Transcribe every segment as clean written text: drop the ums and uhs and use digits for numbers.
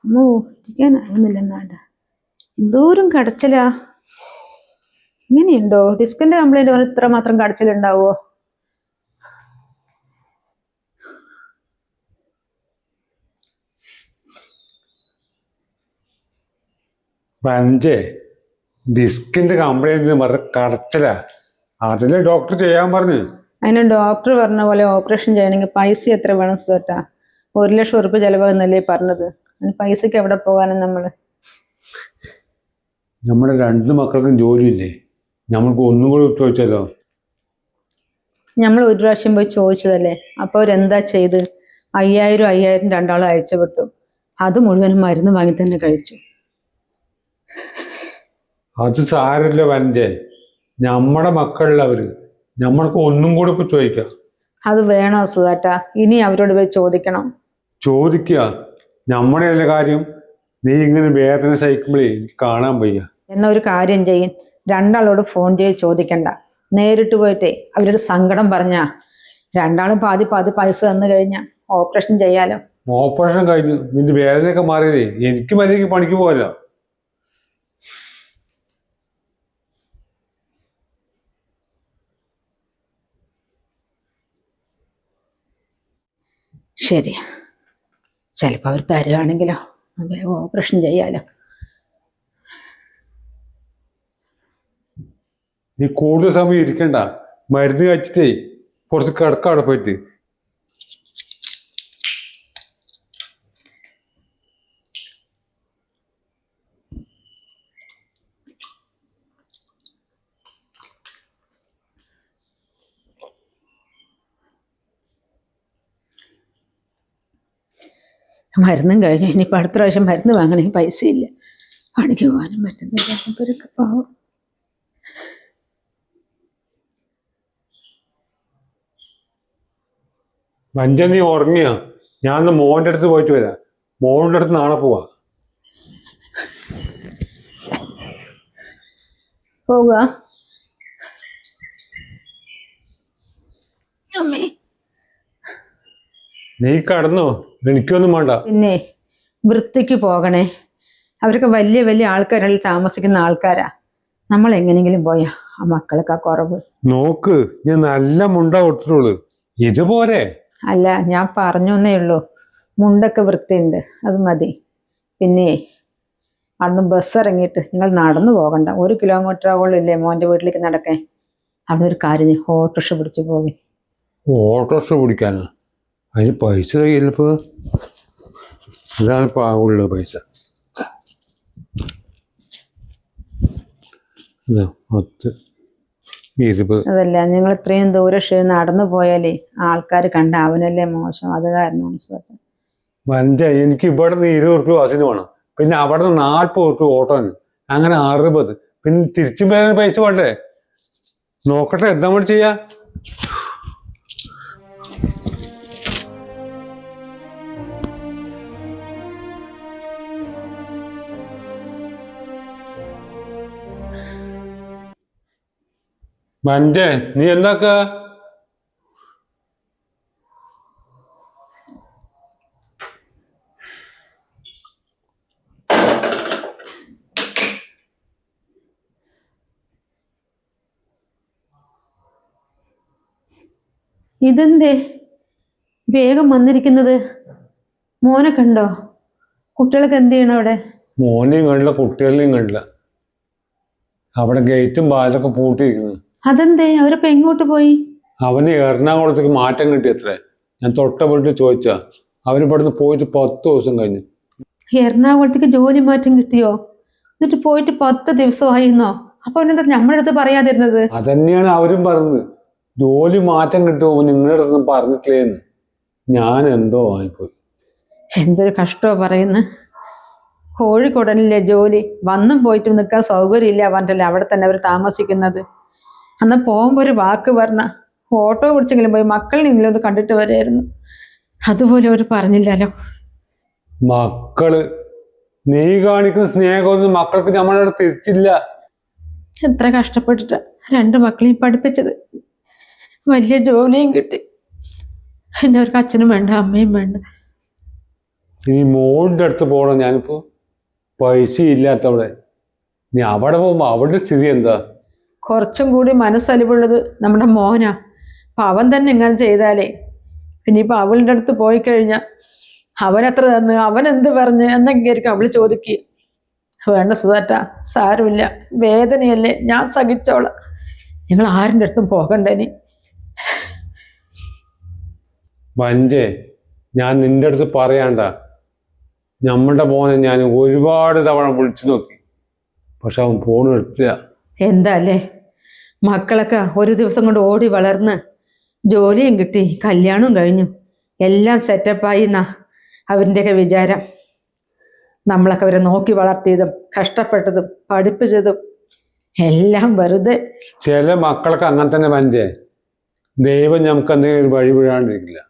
അമ്മ ഇരിക്കാനാകുന്നില്ല എന്നാണ്ട എന്തോരം കടച്ചിലാ. ഇങ്ങനെയുണ്ടോ ഡിസ്കിന്റെ കംപ്ലൈന്റ് പറഞ്ഞ് ഇത്ര മാത്രം കടച്ചിലുണ്ടാവോ? ഡിസ്കിന്റെ കംപ്ലൈന്റ് പറഞ്ഞ കടച്ചിലാ, അതില് ഡോക്ടർ ചെയ്യാൻ പറഞ്ഞു. അതിന് ഡോക്ടർ പറഞ്ഞ പോലെ ഓപ്പറേഷൻ ചെയ്യണമെങ്കിൽ പൈസ എത്ര വേണം സുധേട്ടാ? 1,00,000 ഉറുപ്പിക ചെലവാകുന്നല്ലേ പറഞ്ഞത്. അതിന് പൈസക്ക് എവിടെ പോകാനും നമ്മള്? നമ്മുടെ 2 മക്കൾക്കും ജോലിയില്ലേ, നമ്മൾക്ക് ഒന്നും കൂടി ചോദിച്ചാലോ? നമ്മൾ ഒരു പ്രാവശ്യം പോയി ചോദിച്ചതല്ലേ, അപ്പൊ അവരെന്താ ചെയ്ത്? 5,000 രണ്ടാളും അയച്ചു വിട്ടു. അത് മുഴുവനും മരുന്ന് വാങ്ങി തന്നെ കഴിച്ചു. അത് സാരമില്ല വഞ്ചേ, നമ്മുടെ മക്കളിലവര്, നമ്മൾക്ക് ഒന്നും കൂടി ഇപ്പൊ ചോദിക്കാം. അത് വേണോ സുധേട്ടാ? ഇനി അവരോട് പോയി ചോദിക്കണം? ചോദിക്കുക, നമ്മുടെ എല്ലാ കാര്യം. നീ ഇങ്ങനെ വേദന സഹിക്കുമ്പോഴേ എനിക്ക് കാണാൻ വയ്യ. എന്നാ ഒരു കാര്യം ചെയ്യും, രണ്ടാളോട് ഫോൺ ചെയ്ത് ചോദിക്കണ്ട, നേരിട്ട് പോയിട്ടേ അവരുടെ സങ്കടം പറഞ്ഞാ രണ്ടാളും പാതി പൈസ തന്നു കഴിഞ്ഞാ ഓപ്പറേഷൻ ചെയ്യാലോ. ഓപ്പറേഷൻ കഴിഞ്ഞു, നിന്റെ വേദനയൊക്കെ മാറിയതേ എനിക്ക് മര്യാദയ്ക്ക് പണിക്ക് പോകാലോ. ശരി, ചിലപ്പോൾ അവർ തരുകയാണെങ്കിലോ വേഗം ഓപ്പറേഷൻ ചെയ്യാലോ. നീ കൂടുതൽ സമയം ഇരിക്കണ്ട, മരുന്ന് കഴിച്ചിട്ടേ കുറച്ച് കിടക്കാം അവിടെ പോയിട്ട്. മരുന്നും കഴിഞ്ഞു, ഇനിയിപ്പോൾ അടുത്ത പ്രാവശ്യം മരുന്ന് വാങ്ങണമെങ്കിൽ പൈസ ഇല്ല, പണിക്ക് പോകാനും പറ്റുന്നില്ല. ഇവരൊക്കെ പാവം. വഞ്ച നീ ഉറങ്ങിയ? ഞാൻ മോന്റെ അടുത്ത് പോയിട്ട് വരാം. മോളുടെ അടുത്ത് നാളെ പോവാ. പോവുക. നീ കടന്നോ, എനിക്കൊന്നും വേണ്ട. പിന്നെ വൃത്തിക്ക് പോകണേ, അവരൊക്കെ വലിയ വലിയ ആൾക്കാരിൽ താമസിക്കുന്ന ആൾക്കാരാ. നമ്മൾ എങ്ങനെയെങ്കിലും പോയാ ആ മക്കൾക്ക് കുറവ്. നോക്ക്, ഞാൻ നല്ല മുണ്ട കൊടുത്തിട്ടുള്ളൂ, ഇതുപോലെ. അല്ല, ഞാൻ പറഞ്ഞേ ഉള്ളൂ, മുണ്ടൊക്കെ വൃത്തിയുണ്ട്, അത് മതി. പിന്നെ അവിടുന്ന് ബസ് ഇറങ്ങിയിട്ട് നിങ്ങൾ നടന്നു പോകണ്ട, 1 കിലോമീറ്ററോളം മോൻ്റെ വീട്ടിലേക്ക് നടക്കാൻ. അവിടെ ഒരു കാര്യം, ഓട്ടോറിക്ഷ പിടിച്ച് പോകി. ഓട്ടോറിക്ഷ പിടിക്കാനോ? അതിന് പൈസ കയ്യില്ലപ്പോ. ഇതാണ് പാവുള്ള പൈസ. 10, 20. അതല്ല, നിങ്ങൾ ഇത്രയും ദൂരം നടന്നു പോയാലേ ആൾക്കാർ കണ്ട അവനല്ലേ മോശം, അത് കാരണമാണ്. വഞ്ച, എനിക്ക് ഇവിടെ നിന്ന് 20 ഉറുപ്പിക ബസ്സിന് വേണം, പിന്നെ അവിടെ നിന്ന് 40 ഉറുപ്പിക ഓട്ടോന്, അങ്ങനെ 60. പിന്നെ തിരിച്ചും വരാൻ പൈസ വേണ്ടേ? നോക്കട്ടെ എന്താ നമ്മൾ ചെയ്യാ. വഞ്ചേ, നീ എന്താക്ക? ഇതെന്തേ വേഗം വന്നിരിക്കുന്നത്? മോനെ കണ്ടോ? കുട്ടികളൊക്കെ എന്ത് ചെയ്യണം അവിടെ? മോനെയും കണ്ടില്ല, കുട്ടികളെയും കണ്ടില്ല. അവിടെ ഗേറ്റും വാതിലൊക്കെ പൂട്ടിയിരിക്കുന്നു. അതെന്തേ? അവരിപ്പോ എങ്ങോട്ട് പോയി? അവന് എറണാകുളത്തേക്ക് മാറ്റം കിട്ടിയത്രേ. ഞാൻ തൊട്ട വീട്ടിൽ ചോദിച്ചാ, അവന് ഇവിടുന്ന് പോയിട്ട് 10 ദിവസം കഴിഞ്ഞു. എറണാകുളത്തേക്ക് ജോലി മാറ്റം കിട്ടിയോ? എന്നിട്ട് പോയിട്ട് 10 ദിവസമായിരുന്നോ? അപ്പൊ അവനെന്താ നമ്മുടെ അടുത്ത് പറയാതിരുന്നത്? അതന്നെയാണ് അവരും പറഞ്ഞത്, ജോലി മാറ്റം കിട്ടുമോ നിങ്ങളുടെ അടുത്തൊന്നും പറഞ്ഞിട്ടില്ലേന്ന്. ഞാൻ എന്തോ ആയിപ്പോയി. എന്തൊരു കഷ്ടോ പറയുന്നു. കോഴിക്കോടല്ലേ ജോലി, വന്നും പോയിട്ടും നിൽക്കാൻ സൗകര്യമില്ല പറഞ്ഞല്ലേ അവിടെ തന്നെ അവർ താമസിക്കുന്നത്. അന്ന് പോകുമ്പോൾ ഒരു വാക്ക് പറഞ്ഞ ഓട്ടോ പിടിച്ചെങ്കിലും പോയി മക്കളിനെങ്കിലും ഒന്ന് കണ്ടിട്ട് വരായിരുന്നു. അതുപോലെ അവർ പറഞ്ഞില്ലല്ലോ. മക്കള്, നീ കാണിക്കുന്ന സ്നേഹമൊന്നും മക്കൾക്ക് നമ്മളവിടെ തിരിച്ചില്ല. എത്ര കഷ്ടപ്പെട്ടിട്ട് 2 മക്കളെയും പഠിപ്പിച്ചത്, വലിയ ജോലിയും കിട്ടി. എന്നെ അവർക്ക് അച്ഛനും വേണ്ട അമ്മയും വേണ്ട. ഇനി മോളിൻ്റെ അടുത്ത് പോകണം ഞാനിപ്പോൾ. പൈസ ഇല്ലാത്തവിടെ. നീ അവിടെ പോകുമ്പോൾ അവളുടെ സ്ഥിതി എന്താ? കുറച്ചും കൂടി മനസ്സലിവുള്ളത് നമ്മുടെ മോനാ. അപ്പം അവൻ തന്നെ ഇങ്ങനെ ചെയ്താലേ പിന്നെ ഇപ്പം അവളുടെ അടുത്ത് പോയി കഴിഞ്ഞാൽ അവനെത്ര തന്ന്, അവൻ എന്ത് പറഞ്ഞ് എന്നൊക്കെ ആയിരിക്കും അവൾ ചോദിക്കുക. വേണ്ട സുധാറ്റ, സാരമില്ല, വേദനയല്ലേ, ഞാൻ സഹിച്ചോളാം. ഞങ്ങൾ ആരുടെ അടുത്തും പോകണ്ടേനി. വഞ്ചേ, ഞാൻ നിന്റെ അടുത്ത് പറയാണ്ട. നമ്മുടെ മോനെ ഞാൻ ഒരുപാട് തവണ വിളിച്ചു നോക്കി, പക്ഷെ അവൻ ഫോൺ എടുത്തില്ല. എന്താ അല്ലേ, മക്കളൊക്കെ ഒരു ദിവസം കൊണ്ട് ഓടി വളർന്ന് ജോലിയും കിട്ടി, കല്യാണവും കഴിഞ്ഞു, എല്ലാം സെറ്റപ്പായി എന്നാ അവരിൻ്റെയൊക്കെ വിചാരം. നമ്മളൊക്കെ അവരെ നോക്കി വളർത്തിയതും കഷ്ടപ്പെട്ടതും പഠിപ്പിച്ചതും എല്ലാം വെറുതെ. ചില മക്കളൊക്കെ അങ്ങനെ തന്നെ വഞ്ചേ. ദൈവം നമുക്ക് എന്തെങ്കിലും ഒരു വഴി വിടാണ്ടിരിക്കില്ല.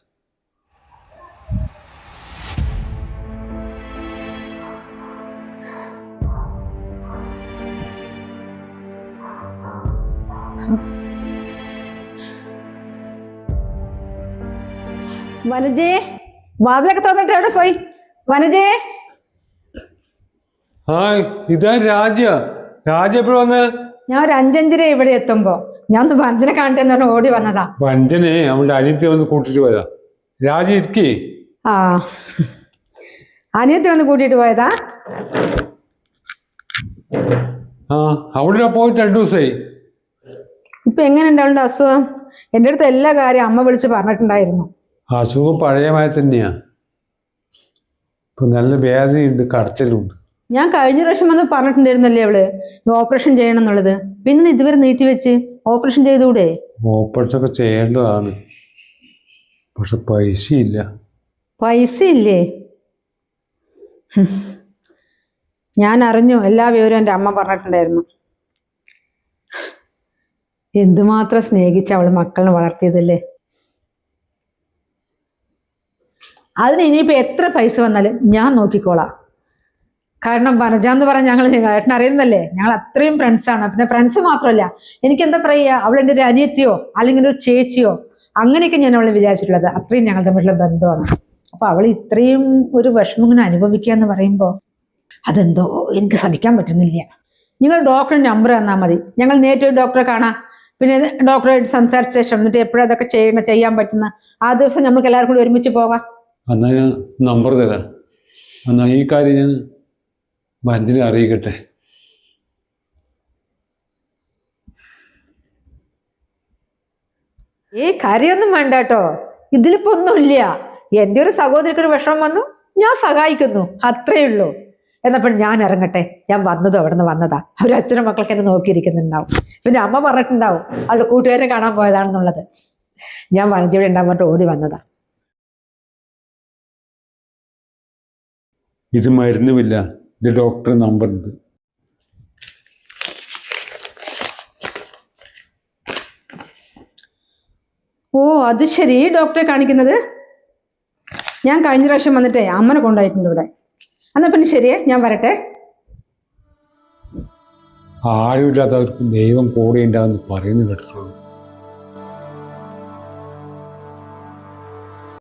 വനജേ, വാതിലൊക്കെ തുറന്നിട്ട് എവിടെ പോയി? വനജേ. ആ, ഇതാ രാജ. രാജ എപ്പോഴും വന്ന്? ഞാൻ ഒരു 5:05 ഇവിടെ എത്തുമ്പോ ഞാൻ ഒന്ന് വനജനെ കാണട്ടെന്ന് പറഞ്ഞ് ഓടി വന്നതാ. വഞ്ചനെ അവളുടെ അനിയത്തി വന്ന് കൂട്ടിട്ട് പോയതാ. രാജ ഇരിക്കേ. ആ, അനിയത്തി വന്ന് കൂട്ടിയിട്ട് പോയതാ. ആ, അവിടെ പോയിട്ട് 2 ദിവസമായി. ഇപ്പൊ എങ്ങനെയുണ്ട് അവളുടെ അസുഖം? എൻ്റെ അടുത്ത് എല്ലാ കാര്യം അമ്മ വിളിച്ച് പറഞ്ഞിട്ടുണ്ടായിരുന്നു. അസുഖം പഴയമായി തന്നെയാ. ഇപ്പൊ നല്ല വേദനയുണ്ട്, കടച്ചിലുണ്ട്. ഞാൻ കഴിഞ്ഞ പ്രാവശ്യം വന്ന് പറഞ്ഞിട്ടുണ്ടായിരുന്നല്ലേ അവള് ഓപ്പറേഷൻ ചെയ്യണം എന്നുള്ളത്. പിന്നെ ഇതുവരെ നീട്ടി വെച്ച് ഓപ്പറേഷൻ ചെയ്തുകൂടെ? ഓപ്പറേഷൻ ഒക്കെ ചെയ്യേണ്ടതാണ്, പക്ഷെ പൈസ ഇല്ല. പൈസ ഇല്ലേ? ഞാൻ അറിഞ്ഞു, എല്ലാ വിവരവും എൻ്റെ അമ്മ പറഞ്ഞിട്ടുണ്ടായിരുന്നു. എന്തുമാത്രം സ്നേഹിച്ച് അവള് മക്കളെ വളർത്തിയതല്ലേ. അതിന് ഇനിയിപ്പോൾ എത്ര പൈസ വന്നാലും ഞാൻ നോക്കിക്കോളാം. കാരണം വനജ എന്ന് പറഞ്ഞാൽ ഞങ്ങൾ ഏട്ടൻ അറിയുന്നല്ലേ, ഞങ്ങൾ അത്രയും ഫ്രണ്ട്സാണ്. പിന്നെ ഫ്രണ്ട്സ് മാത്രമല്ല, എനിക്കെന്താ പറയുക, അവൾ എൻ്റെ ഒരു അനിയത്തിയോ അല്ലെങ്കിൽ ഒരു ചേച്ചിയോ അങ്ങനെയൊക്കെ ഞാൻ അവളെ വിചാരിച്ചിട്ടുള്ളത്. അത്രയും ഞങ്ങൾ തമ്മിലുള്ള ബന്ധമാണ്. അപ്പോൾ അവൾ ഇത്രയും ഒരു വിഷമം ഇങ്ങനെ അനുഭവിക്കുക എന്ന് പറയുമ്പോൾ അതെന്തോ എനിക്ക് സഹിക്കാൻ പറ്റുന്നില്ല. നിങ്ങൾ ഡോക്ടറുടെ നമ്പർ തന്നാൽ മതി, ഞങ്ങൾ നേരിട്ട് ഡോക്ടറെ കാണാം. പിന്നെ ഡോക്ടറായിട്ട് സംസാരിച്ച ശേഷം എന്നിട്ട് എപ്പോഴും അതൊക്കെ ചെയ്യാൻ പറ്റുന്ന ആ ദിവസം നമുക്ക് എല്ലാവർക്കും കൂടി ഒരുമിച്ച് പോകാം. എന്നാൽ ഞാൻ നമ്പർ തരാം. എന്നാൽ ഈ കാര്യം ഞാൻ വഞ്ചനെ അറിയിക്കട്ടെ. കാര്യമൊന്നും വേണ്ട കേട്ടോ, ഇതിലിപ്പോ ഒന്നുമില്ല. എൻ്റെ ഒരു സഹോദരിക്ക് ഒരു വിഷമം വന്നു, ഞാൻ സഹായിക്കുന്നു, അത്രേ ഉള്ളൂ. എന്നപ്പോൾ ഞാൻ ഇറങ്ങട്ടെ, ഞാൻ വന്നതോ അവിടെ നിന്ന് വന്നതാ. അവർ അച്ഛനും മക്കൾക്ക് എന്നെ നോക്കിയിരിക്കുന്നുണ്ടാവും. പിന്നെ അമ്മ പറഞ്ഞിട്ടുണ്ടാവും അവളുടെ കൂട്ടുകാരെ കാണാൻ പോയതാണെന്നുള്ളത്. ഞാൻ വനജയുടെ ഉണ്ടാകാൻ പറഞ്ഞിട്ട് ഓടി വന്നതാ. ഇത് മരുന്നുമില്ല, ഇത് ഡോക്ടർ നമ്പർ ഉണ്ട്. ഓ, അത് ശരി, ഡോക്ടറെ കാണിക്കുന്നത്. ഞാൻ കഴിഞ്ഞ പ്രാവശ്യം വന്നിട്ടേ അമ്മനെ കൊണ്ടുപോയിട്ടുണ്ട് ഇവിടെ. എന്നാ പിന്നെ ശരിയേ, ഞാൻ വരട്ടെ. ആരുമില്ലാത്തവർക്ക് ദൈവം കൂടെ ഉണ്ടാകുമെന്ന് പറയുന്നു കേട്ടിട്ടുള്ളൂ.